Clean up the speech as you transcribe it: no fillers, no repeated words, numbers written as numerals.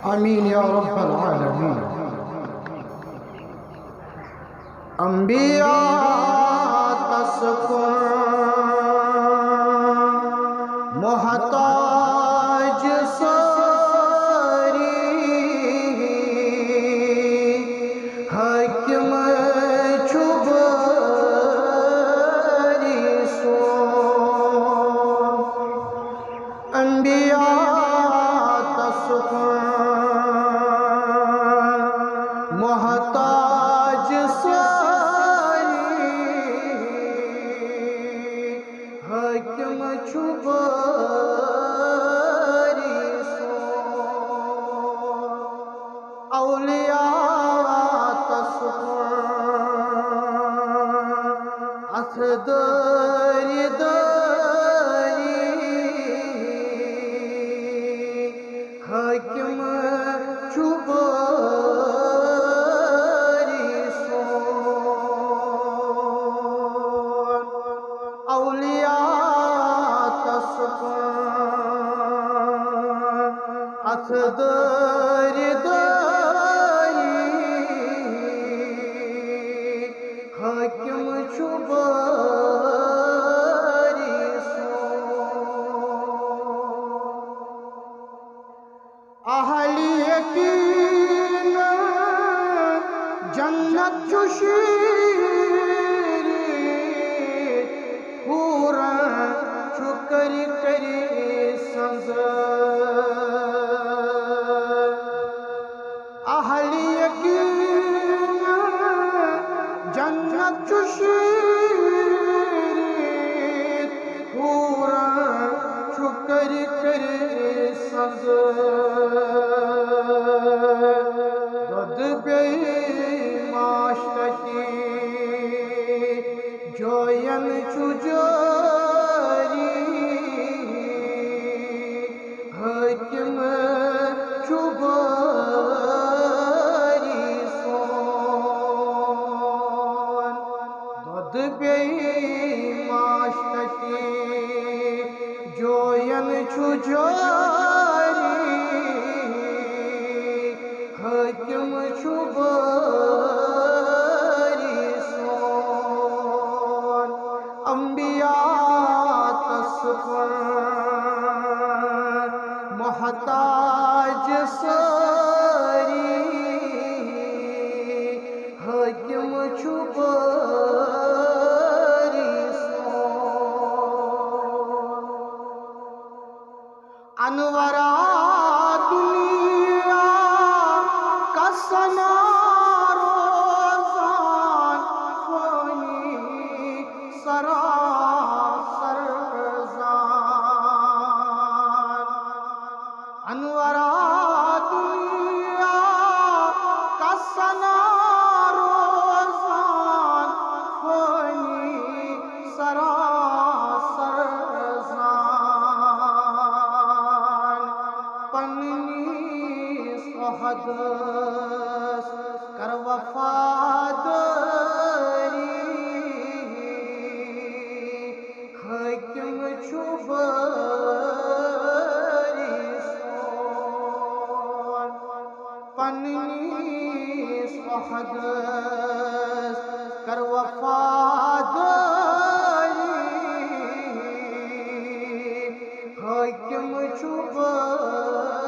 آمین یا رب العالمین۔ انبیاء تذکر محتاج ساری حکم چھبری سو انبیاء تذکر محتاج ساری حکم چھبری سو اولیاء تذکر اتھدری دری حکم چھبری سو اولیاء تذکر اتھدری دری حکم چھبری سو اہل یقین جنت شیر پورا شکر کری سنز اہل یقین جنت شیر پورا شکر کری سنز دود بی ماشتکی جوین چجاری حکم چھبری سون دود بی ماشتکی جوین چجاری حکم چھبری سون انبیاء تذکر محتاج ساری حکم چھبری سون انورا دنیا کا ثنا روزان فانی سراسر زان انورا دنیا کا ثنا روزان فانی سراسر زان پننی صحدث کر وفاداری حکم چھبری سون پننی صحدث کر وفاداری حکم چھبری